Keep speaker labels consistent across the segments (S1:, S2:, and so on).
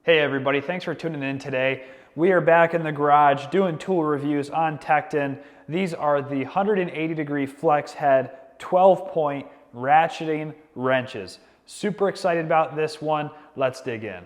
S1: Hey everybody, thanks for tuning in today. We are back in the garage doing tool reviews on TEKTON. These are the 180-degree flex head 12-point ratcheting wrenches. Super excited about this one. Let's dig in.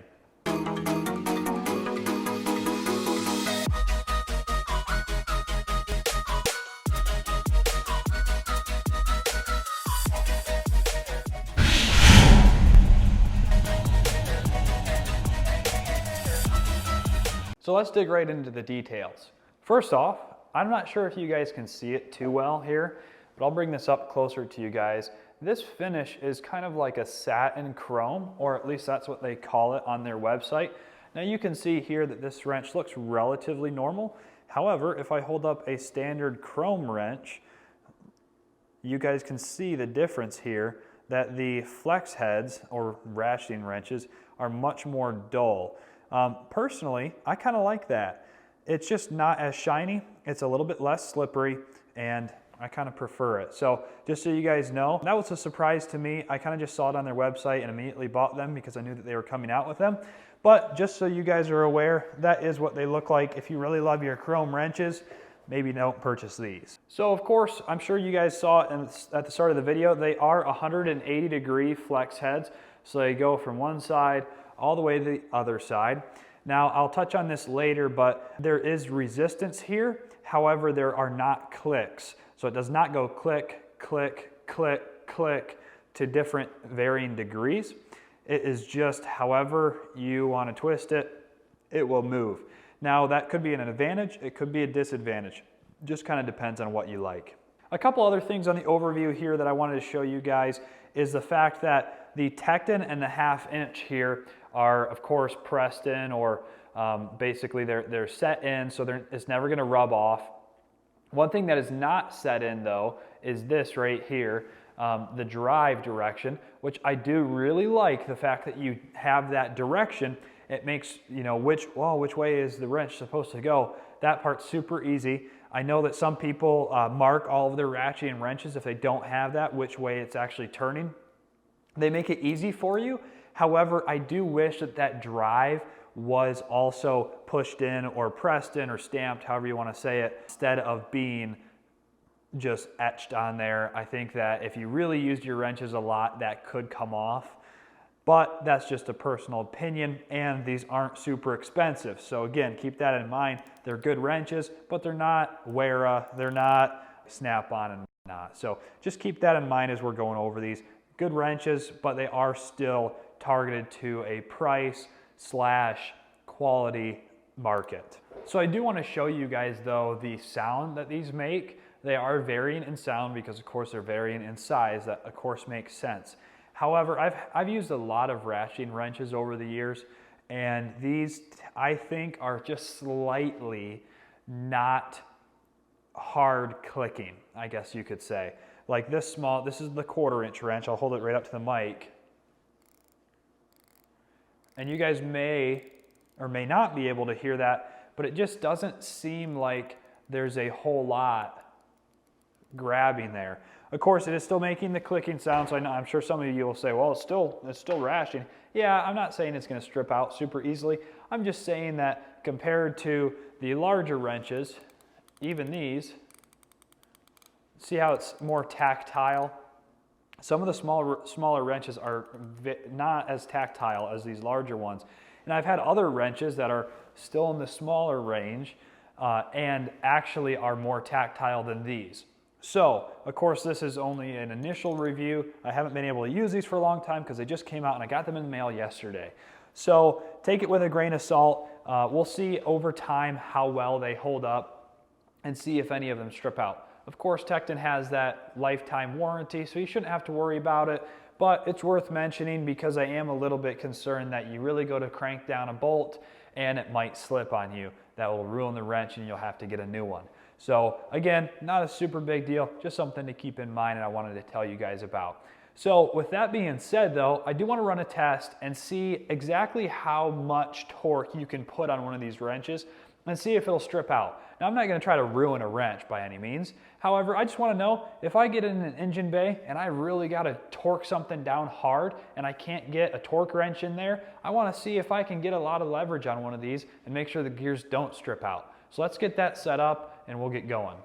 S1: So let's dig right into the details. First off, I'm not sure if you guys can see it too well here, but I'll bring this up closer to you guys. This finish is kind of like a satin chrome, or at least that's what they call it on their website. Now you can see here that this wrench looks relatively normal. However, if I hold up a standard chrome wrench, you guys can see the difference here, that the flex heads or ratcheting wrenches are much more dull. Personally, I kind of like that. It's just not as shiny, it's a little bit less slippery, and I kind of prefer it. So just so you guys know, that was a surprise to me. I kind of just saw it on their website and immediately bought them because I knew that they were coming out with them. But just so you guys are aware, that is what they look like. If you really love your chrome wrenches, maybe don't purchase these. So of course, I'm sure you guys saw it at the start of the video, they are 180-degree flex heads. So they go from one side all the way to the other side. Now, I'll touch on this later, but there is resistance here. However, there are not clicks. So it does not go click, click, click, click to different varying degrees. It is just however you want to twist it, it will move. Now, that could be an advantage, it could be a disadvantage. Just kind of depends on what you like. A couple other things on the overview here that I wanted to show you guys is the fact that the TEKTON and the 1/2 inch here are of course pressed in, or basically they're set in, so it's never going to rub off. One thing that is not set in though is this right here, the drive direction, which I do really like the fact that you have that direction. It makes, you know, which way is the wrench supposed to go. That part's super easy. I know that some people mark all of their ratcheting wrenches if they don't have that, which way it's actually turning. They make it easy for you. However, I do wish that that drive was also pushed in or pressed in or stamped, however you want to say it, instead of being just etched on there. I think that if you really used your wrenches a lot, that could come off. But that's just a personal opinion, and these aren't super expensive. So again, keep that in mind. They're good wrenches, but they're not Wera, they're not Snap-on and whatnot. So just keep that in mind as we're going over these. Good wrenches, but they are still targeted to a price/quality market. So I do want to show you guys though the sound that these make. They are varying in sound because of course they're varying in size. That of course makes sense. However, I've used a lot of ratcheting wrenches over the years, and these I think are just slightly not hard clicking, I guess you could say. Like this is the 1/4 inch wrench. I'll hold it right up to the mic. And you guys may or may not be able to hear that, but it just doesn't seem like there's a whole lot grabbing there. Of course, it is still making the clicking sound, so I'm sure some of you will say, well, it's still ratcheting. Yeah, I'm not saying it's going to strip out super easily. I'm just saying that compared to the larger wrenches, even these, see how it's more tactile? Some of the smaller wrenches are not as tactile as these larger ones. And I've had other wrenches that are still in the smaller range and actually are more tactile than these. So, of course, this is only an initial review. I haven't been able to use these for a long time because they just came out and I got them in the mail yesterday. So take it with a grain of salt. We'll see over time how well they hold up and see if any of them strip out. Of course, TEKTON has that lifetime warranty, so you shouldn't have to worry about it, but it's worth mentioning because I am a little bit concerned that you really go to crank down a bolt and it might slip on you. That will ruin the wrench and you'll have to get a new one. So again, not a super big deal, just something to keep in mind and I wanted to tell you guys about. So with that being said though, I do want to run a test and see exactly how much torque you can put on one of these wrenches. and see if it'll strip out. Now, I'm not going to try to ruin a wrench by any means. However, I just want to know if I get in an engine bay and I really got to torque something down hard and I can't get a torque wrench in there, I want to see if I can get a lot of leverage on one of these and make sure the gears don't strip out. So let's get that set up and we'll get going.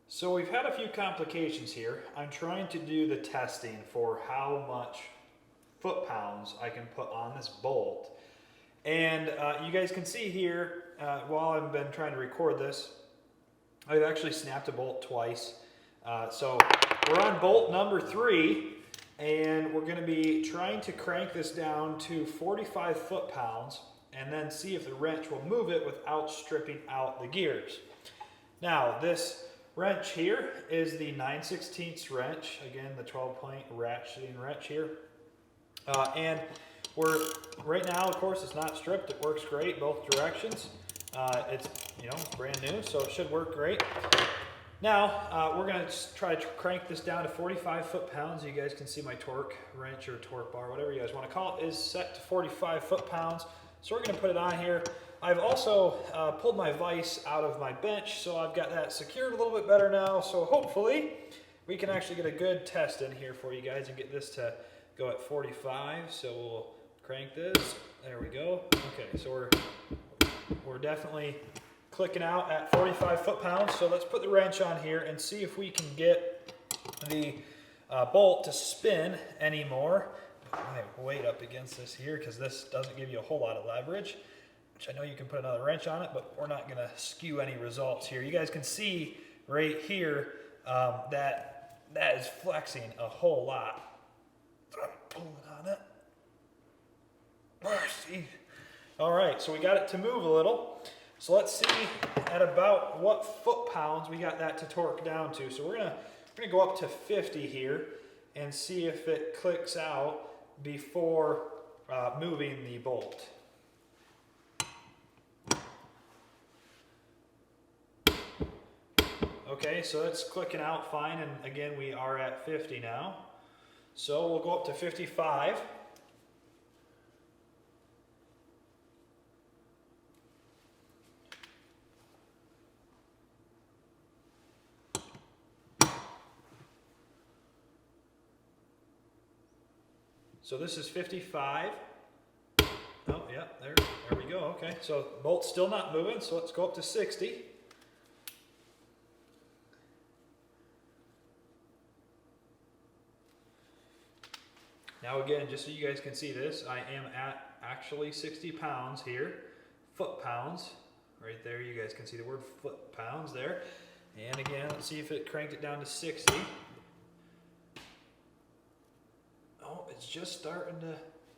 S1: So we've had a few complications here. I'm trying to do the testing for how much foot-pounds I can put on this bolt. And you guys can see here, while I've been trying to record this, I've actually snapped a bolt twice. So we're on bolt number 3, and we're going to be trying to crank this down to 45 foot-pounds and then see if the wrench will move it without stripping out the gears. Now, this wrench here is the 9/16 wrench, again the 12-point ratcheting wrench here. And we're right now, of course, it's not stripped. It works great both directions. It's brand new, so it should work great. Now we're going to try to crank this down to 45 foot-pounds. You guys can see my torque wrench or torque bar, whatever you guys want to call it, is set to 45 foot-pounds. So we're going to put it on here. I've also pulled my vise out of my bench, so I've got that secured a little bit better now. So hopefully we can actually get a good test in here for you guys and get this to go at 45. So we'll crank this. There we go. Okay, so we're definitely clicking out at 45 foot-pounds. So let's put the wrench on here and see if we can get the bolt to spin anymore. Put my weight up against this here because this doesn't give you a whole lot of leverage, which I know you can put another wrench on it, but we're not going to skew any results here. You guys can see right here that is flexing a whole lot. So I'm pulling on it. Mercy. All right, so we got it to move a little. So let's see at about what foot-pounds we got that to torque down to. So we're gonna go up to 50 here and see if it clicks out before moving the bolt. Okay, so it's clicking out fine, and again we are at 50 now. So we'll go up to 55. So this is 55. Oh, yeah, there we go. Okay, so bolt's still not moving, so let's go up to 60. Now again, just so you guys can see this, I am at actually 60 pounds here, foot-pounds. Right there, you guys can see the word foot-pounds there. And again, let's see if it cranked it down to 60. Oh, it's just starting to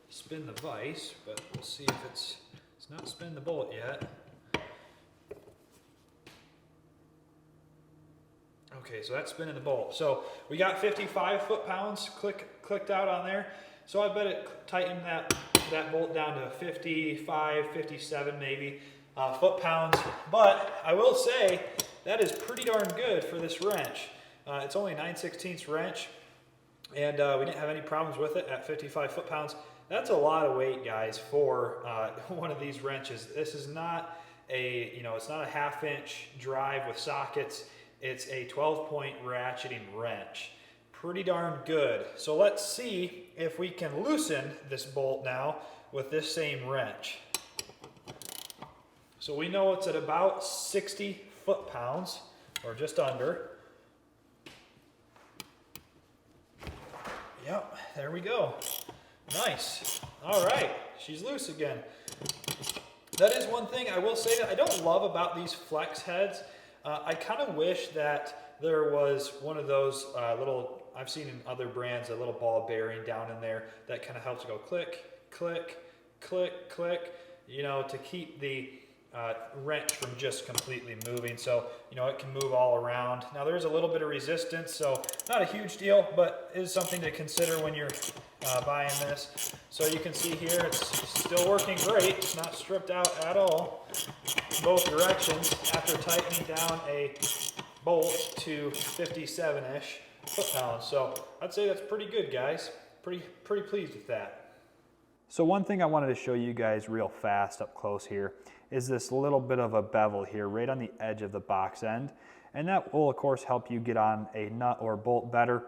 S1: spin the vise, but we'll see if it's not spinning the bolt yet. Okay, so that's spinning the bolt. So we got 55 foot-pounds clicked out on there. So I bet it tightened that bolt down to 55, 57 maybe foot-pounds. But I will say that is pretty darn good for this wrench. It's only a 9/16 wrench. And we didn't have any problems with it at 55 foot-pounds. That's a lot of weight, guys, for one of these wrenches. This is not it's not a 1/2-inch drive with sockets. It's a 12-point ratcheting wrench. Pretty darn good. So let's see if we can loosen this bolt now with this same wrench. So we know it's at about 60 foot-pounds, or just under. Yep, there we go. Nice. All right, she's loose again. That is one thing I will say that I don't love about these flex heads. I kind of wish that there was one of those little, I've seen in other brands, a little ball bearing down in there that kind of helps go click, click, click, click, to keep the wrench from just completely moving. So, it can move all around. Now there's a little bit of resistance, so not a huge deal, but is something to consider when you're buying this. So you can see here, it's still working great. It's not stripped out at all in both directions after tightening down a bolt to 57-ish foot-pounds. So I'd say that's pretty good, guys. Pretty pleased with that. So one thing I wanted to show you guys real fast up close here is this little bit of a bevel here right on the edge of the box end. And that will of course help you get on a nut or bolt better.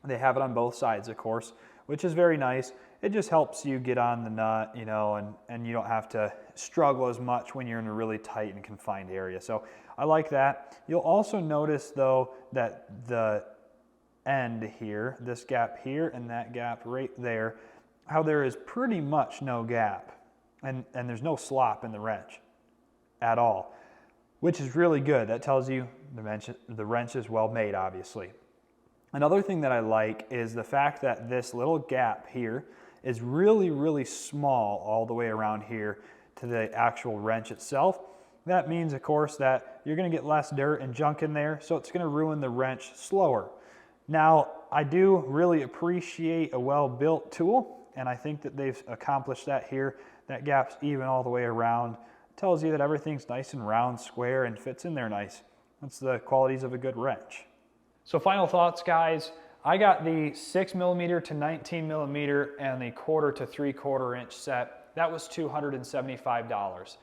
S1: They have it on both sides of course, which is very nice. It just helps you get on the nut, you know, and you don't have to struggle as much when you're in a really tight and confined area. So I like that. You'll also notice though that the end here, this gap here and that gap right there, how there is pretty much no gap and there's no slop in the wrench at all, which is really good. That tells you the wrench is well made, obviously. Another thing that I like is the fact that this little gap here is really, really small all the way around here to the actual wrench itself. That means, of course, that you're going to get less dirt and junk in there, so it's going to ruin the wrench slower. Now, I do really appreciate a well-built tool, and I think that they've accomplished that here. That gap's even all the way around. It tells you that everything's nice and round, square, and fits in there nice. That's the qualities of a good wrench. So final thoughts, guys. I got the 6mm to 19mm and the 1/4 to 3/4 inch set. That was $275.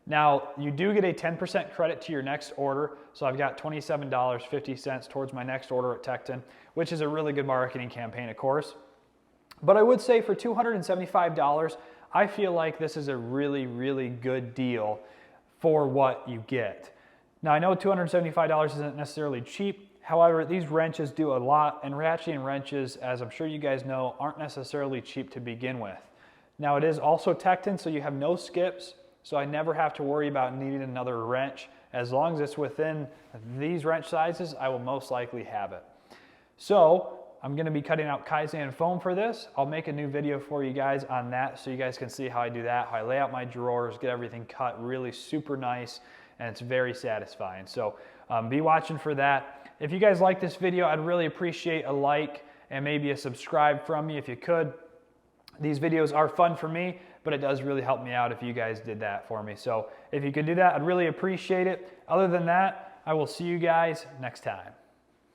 S1: Now, you do get a 10% credit to your next order, so I've got $27.50 towards my next order at TEKTON, which is a really good marketing campaign, of course. But I would say for $275, I feel like this is a really, really good deal for what you get. Now, I know $275 isn't necessarily cheap. However, these wrenches do a lot, and ratcheting wrenches, as I'm sure you guys know, aren't necessarily cheap to begin with. Now, it is also TEKTON, so you have no skips, so I never have to worry about needing another wrench. As long as it's within these wrench sizes, I will most likely have it. So, I'm going to be cutting out Kaizen foam for this. I'll make a new video for you guys on that so you guys can see how I do that, how I lay out my drawers, get everything cut really super nice, and it's very satisfying. So be watching for that. If you guys like this video, I'd really appreciate a like and maybe a subscribe from me if you could. These videos are fun for me, but it does really help me out if you guys did that for me. So if you could do that, I'd really appreciate it. Other than that, I will see you guys next time.